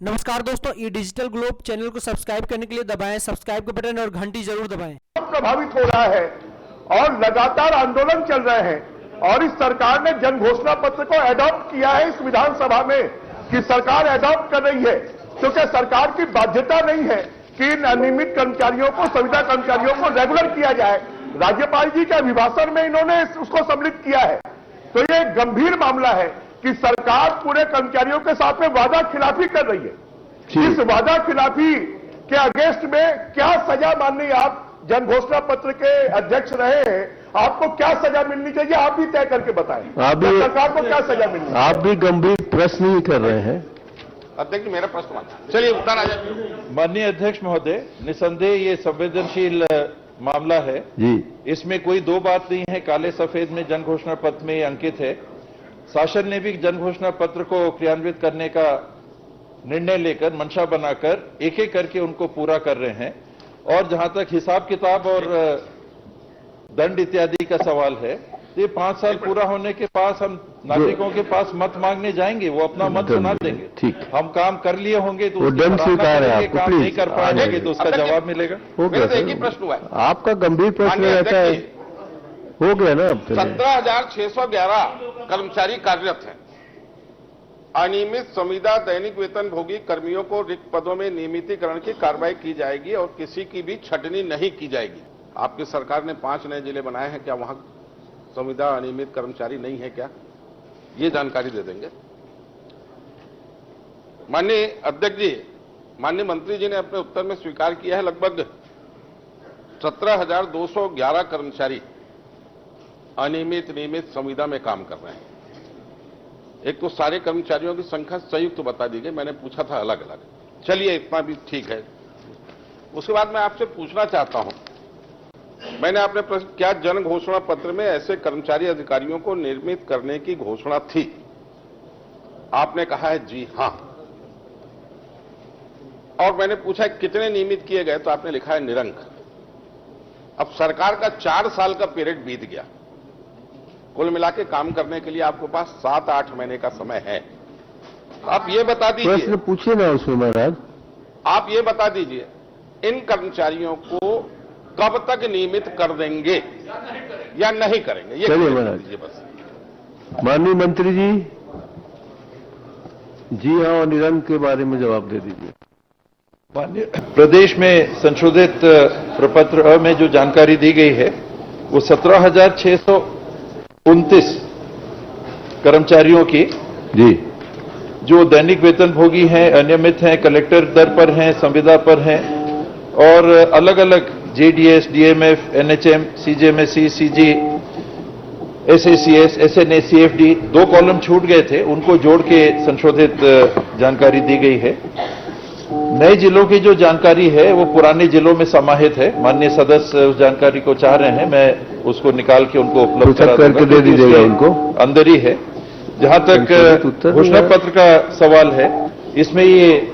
नमस्कार दोस्तों, ई digital globe channel को सब्सक्राइब करने के लिए दबाएं सब्सक्राइब का बटन और घंटी जरूर दबाएं। प्रभावित हो रहा है और लगातार आंदोलन चल रहे हैं और इस सरकार ने जन घोषणा पत्र को एडॉप्ट किया है इस विधानसभा में कि सरकार एडॉप्ट कर रही है, क्योंकि सरकार की बाध्यता नहीं है कि इन अनियमित कर्मचारियों को, संविदा कर्मचारियों को रेगुलर किया जाए। राज्यपाल जी के अभिभाषण में इन्होंने उसको सम्मिलित किया है। तो ये एक गंभीर मामला है कि सरकार पूरे कर्मचारियों के साथ में वादा खिलाफी कर रही है। इस वादा खिलाफी के अगेंस्ट में क्या सजा माननी, आप जन घोषणा पत्र के अध्यक्ष रहे हैं, आपको क्या सजा मिलनी चाहिए, आप भी तय करके बताएं। सरकार को क्या सजा मिलनी चाहिए? आप भी गंभीर प्रश्न ही कर रहे हैं। अध्यक्ष मेरा प्रश्न माना, चलिए उत्तर आ जाए। माननीय अध्यक्ष महोदय, निसंदेह ये संवेदनशील मामला है जी। इसमें कोई दो बात नहीं है। काले सफेद में जन घोषणा पत्र में अंकित है। शासन ने भी जन घोषणा पत्र को क्रियान्वित करने का निर्णय लेकर, मंशा बनाकर एक एक करके उनको पूरा कर रहे हैं। और जहां तक हिसाब किताब और दंड इत्यादि का सवाल है, ये 5 साल पूरा होने के पास हम नागरिकों के पास मत मांगने जाएंगे, वो अपना मत सुना देंगे। ठीक, हम काम कर लिए होंगे तो वो दंड स्वीकार है आपको, काम नहीं कर पाएंगे तो उसका जवाब मिलेगा। एक ही प्रश्न हुआ है, आपका गंभीर प्रश्न रहता है, हो गया ना। अब 17,611 कर्मचारी कार्यरत हैं। अनियमित संविदा दैनिक वेतन भोगी कर्मियों को रिक्त पदों में नियमितीकरण की कार्रवाई की जाएगी और किसी की भी छटनी नहीं की जाएगी। आपकी सरकार ने 5 नए जिले बनाए हैं, क्या वहां संविदा अनियमित कर्मचारी नहीं है क्या? ये जानकारी दे देंगे। माननीय अध्यक्ष जी, माननीय मंत्री जी ने अपने उत्तर में स्वीकार किया है लगभग 17,211 कर्मचारी अनियमित नियमित संविदा में काम कर रहे हैं। एक तो सारे कर्मचारियों की संख्या संयुक्त तो बता दी गई, मैंने पूछा था अलग अलग। चलिए इतना भी ठीक है। उसके बाद मैं आपसे पूछना चाहता हूं, मैंने आपने प्रश्न, क्या जन घोषणा पत्र में ऐसे कर्मचारी अधिकारियों को निर्मित करने की घोषणा थी? आपने कहा है जी हां। और मैंने पूछा कितने नियमित किए गए, तो आपने लिखा है निरंक। अब सरकार का 4 साल का पीरियड बीत गया, कुल मिला के काम करने के लिए आपके पास 7-8 महीने का समय है। आप ये बता दीजिए, प्रश्न पूछिए ना उसमें महाराज। आप ये बता दीजिए इन कर्मचारियों को कब तक नियमित कर देंगे या नहीं करेंगे, ये चलिए महाराज दीजिए बस। माननीय मंत्री जी, जी हाँ और निरंक के बारे में जवाब दे दीजिए। माननीय प्रदेश में संशोधित प्रपत्र में जो जानकारी दी गई है वो 17,629 कर्मचारियों की, जी, जो दैनिक वेतन भोगी हैं, अनियमित हैं, कलेक्टर दर पर हैं, संविदा पर हैं और अलग अलग JDS, DMF, NHM, CJMSC, CG, SACS, SNA, CFD, 2 column छूट गए थे, उनको जोड़ के संशोधित जानकारी दी गई है। नए जिलों की जो जानकारी है वो पुराने जिलों में समाहित है। माननीय सदस्य उस जानकारी को चाह रहे हैं, मैं उसको निकाल के उनको उपलब्ध करा करके दे दीजिएगा उनको, अंदर ही है। जहां तक घोषणा पत्र का सवाल है, इसमें ये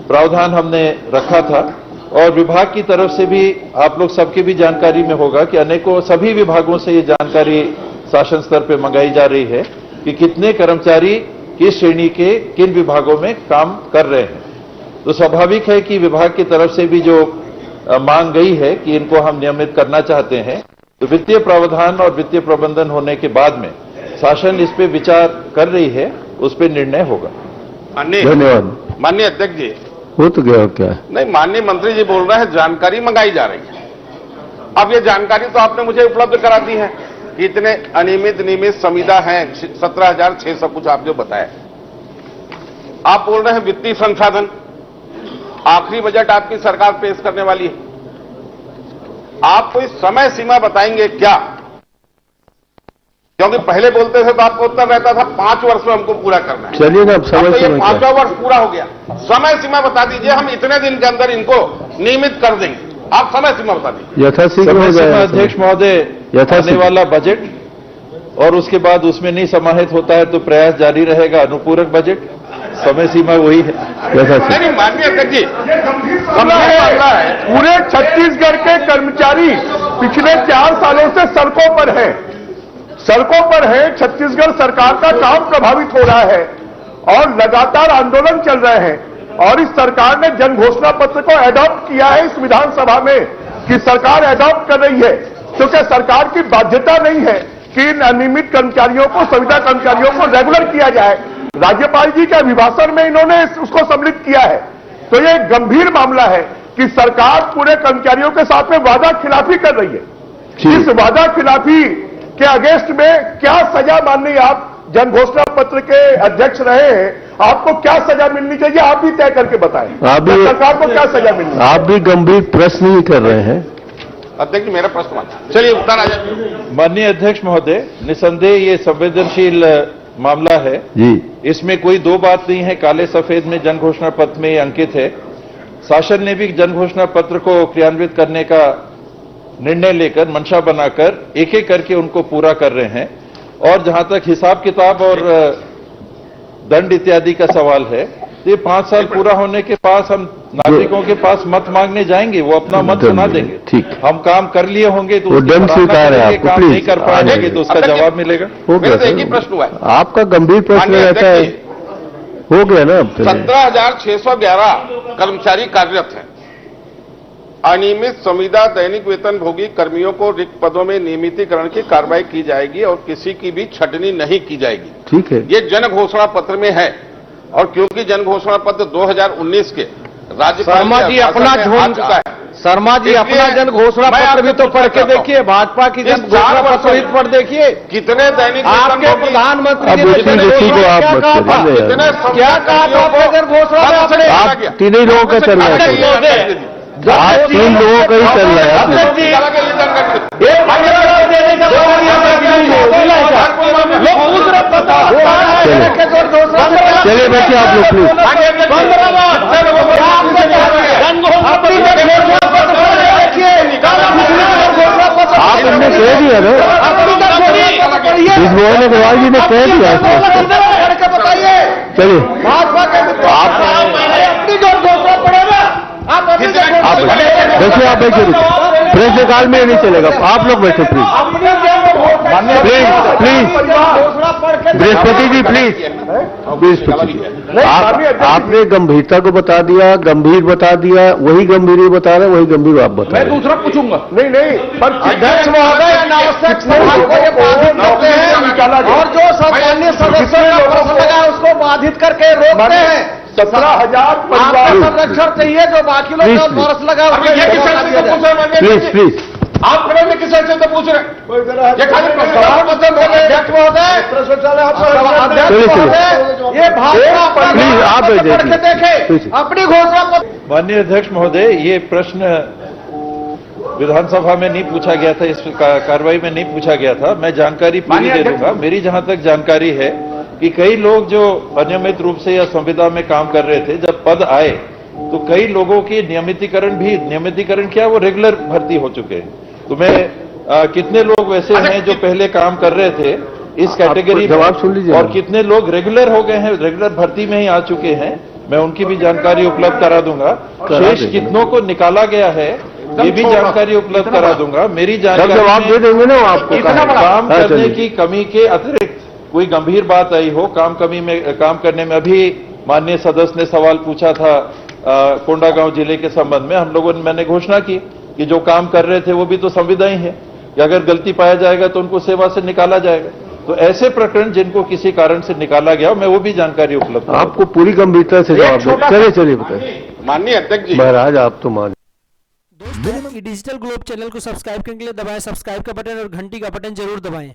प्रावधान हमने रखा था और विभाग की तरफ से भी आप लोग सबकी भी जानकारी में होगा कि अनेकों सभी विभागों से ये जानकारी शासन स्तर पर मंगाई जा रही है कि कितने कर्मचारी किस श्रेणी के किन विभागों में काम कर रहे हैं। तो स्वाभाविक है कि विभाग की तरफ से भी जो मांग गई है कि इनको हम नियमित करना चाहते हैं, तो वित्तीय प्रावधान और वित्तीय प्रबंधन होने के बाद में शासन इस पे विचार कर रही है, उस पे निर्णय होगा। धन्यवाद। माननीय अध्यक्ष जी, हो तो गया क्या? नहीं, माननीय मंत्री जी बोल रहे हैं जानकारी मंगाई जा रही है। अब ये जानकारी तो आपने मुझे उपलब्ध करा दी है कि इतने अनियमित नियमित संविदा हैं, 17,600 कुछ आप जो बताया। आप बोल रहे हैं वित्तीय संसाधन, आखिरी बजट आपकी सरकार पेश करने वाली है, आप कोई समय सीमा बताएंगे क्या? क्योंकि पहले बोलते थे तो आपको उत्तर रहता था 5 वर्ष में हमको पूरा करना है। चलिए ना, अब समय तो ये सीमा 5वां वर्ष पूरा हो गया, समय सीमा बता दीजिए, हम इतने दिन के अंदर इनको नियमित कर देंगे। आप समय सीमा बता दीजिए। यथाशीघ्र हो जाएगा। अध्यक्ष महोदय, आने वाला बजट और उसके बाद उसमें नहीं समाहित होता है तो प्रयास जारी रहेगा। अनुपूरक बजट, समय सीमा वही है। नहीं, माननीय अध्यक्ष जी, मामला है, पूरे छत्तीसगढ़ के कर्मचारी पिछले 4 सालों से सड़कों पर हैं। छत्तीसगढ़ सरकार का काम प्रभावित हो रहा है और लगातार आंदोलन चल रहे हैं और इस सरकार ने जन घोषणा पत्र को एडॉप्ट किया है इस विधानसभा में कि सरकार एडॉप्ट कर रही है, क्योंकि सरकार की बाध्यता नहीं है कि इन अनियमित कर्मचारियों को, संविदा कर्मचारियों को रेगुलर किया जाए। राज्यपाल जी के अभिभाषण में इन्होंने उसको सम्मिलित किया है। तो ये एक गंभीर मामला है कि सरकार पूरे कर्मचारियों के साथ में वादा खिलाफी कर रही है। इस वादा खिलाफी के अगेंस्ट में क्या सजा माननी, आप जन घोषणा पत्र के अध्यक्ष रहे हैं, आपको क्या सजा मिलनी चाहिए, आप भी तय करके बताएं। आप भी, सरकार को क्या सजा मिलनी चाहिए? आप भी गंभीर प्रश्न ही कर रहे हैं। अध्यक्ष मेरा प्रश्न माना, चलिए उत्तर आ जाए। माननीय अध्यक्ष महोदय, निसंदेह ये संवेदनशील मामला है जी। इसमें कोई दो बात नहीं है। काले सफेद में जन घोषणा पत्र में अंकित है। शासन ने भी जन घोषणा पत्र को क्रियान्वित करने का निर्णय लेकर, मंशा बनाकर एक एक करके उनको पूरा कर रहे हैं। और जहां तक हिसाब किताब और दंड इत्यादि का सवाल है, तो ये 5 साल पूरा होने के पास हम नागरिकों के पास मत मांगने जाएंगे, वो अपना मत सुना देंगे। ठीक। हम काम कर लिए होंगे तो वो उसकी दंड सराहना स्वीकार है करेंगे, आपको, काम प्लीज। नहीं कर पाएंगे तो उसका अध्यक्ष, जवाब मिलेगा। हो गया मेरा तो एक ही सर। प्रश्न हुआ है। आपका गंभीर प्रश्न माननीय रहता है। अध्यक्ष हो गया ना अब तो। 17,611 कर्मचारी कार्यरत हैं। अनियमित संविदा दैनिक वेतन भोगी कर्मियों को रिक्त पदों में नियमितीकरण की कार्रवाई की जाएगी और किसी की भी छटनी नहीं की जाएगी। ठीक है। ये जन घोषणा पत्र में है। और क्योंकि जन घोषणा पत्र 2019 के राज्यपाल शर्मा जी अपना आ चुका है, शर्मा जी अपना इसलिए जन घोषणा मैं पत्र भी आपसे तो पढ़ के पूछना चाहता देखिए, भाजपा की जन इस घोषणा 4 पत्र वर्षों भी में पढ़ देखिए। कितने दैनिक आपके वेतन भोगी, प्रधानमंत्री अब जी ने उसी जन उसी को घोषणा आप क्या मत कहा था? करिए। कितने क्या कहा था आपने जन घोषणा में? आपने आप तीनों लोगों का चल रहा है। आज 3 लोगों का ही चल रहा है। अध्यक्ष जी, एक पंद्रह देने का लोग पूछ रहे पता चलिए बैठिए आप लोग प्लीज। आप हमने कह दिया ना, इस मोहन अग्रवाल जी ने कह दिया। चलिए आप बैठिए, आप बैठिए। प्रश्न काल में नहीं चलेगा, आप लोग बैठे please. Please Brihaspati ji please. Brihaspati ji आपने गंभीरता को बता दिया, गंभीर बता दिया, वही गंभीर बता रहे, वही गंभीर आप बता मैं रहे। दूसरा पूछूंगा। नहीं, पर अध्यक्ष महोदय अनावश्यक सवाल को ये बाधित करते हैं और जो सामान्य सदस्यों का प्रश्न लगा है उसको बाधित करके रोकते हैं। 17,000 आपको परिवार। संरक्षण चाहिए, जो बाकी लोग का वर्ष लगा प्लीज प्लीज आप खड़े में किस से तो पूछ रहे हैं? ये खाली अध्यक्ष महोदय, अध्यक्ष महोदय, ये भाजपा प्लीज आप पढ़ के बैठिए। देखे अपनी घोषणा पत्र। माननीय अध्यक्ष महोदय, ये प्रश्न विधानसभा में नहीं पूछा गया था, इस कार्रवाई में नहीं पूछा गया था। मैं जानकारी पूरी दे दूंगा। मेरी जहां तक जानकारी है कि कई लोग जो अनियमित रूप से या संविदा में काम कर रहे थे, जब पद आए तो कई लोगों की नियमितीकरण क्या, वो रेगुलर भर्ती हो चुके हैं। तो मैं कितने लोग वैसे हैं जो पहले काम कर रहे थे इस कैटेगरी जवाब सुन लीजिए, और कितने लोग रेगुलर हो गए हैं, रेगुलर भर्ती में ही आ चुके हैं, मैं उनकी भी जानकारी उपलब्ध करा दूंगा। शेष कितनों को निकाला गया है ये भी जानकारी उपलब्ध करा दूंगा। मेरी जानकारी जवाब दे देंगे ना आपको। काम करने की कमी के अतिरिक्त कोई गंभीर बात आई हो, काम करने में, अभी माननीय सदस्य ने सवाल पूछा था कोंडागांव जिले के संबंध में, हम लोगों ने, मैंने घोषणा की कि जो काम कर रहे थे वो भी तो संविदा ही है, कि अगर गलती पाया जाएगा तो उनको सेवा से निकाला जाएगा। तो ऐसे प्रकरण जिनको किसी कारण से निकाला गया, मैं वो भी जानकारी उपलब्ध करा आपको पूरी गंभीरता से जवाब दे। चलिए बताइए। माननीय अध्यक्ष जी, महाराज आप तो मान। दोस्तों, डिजिटल ग्लोब चैनल को सब्सक्राइब करने के लिए दबाएं सब्सक्राइब का बटन और घंटी का बटन जरूर दबाएं।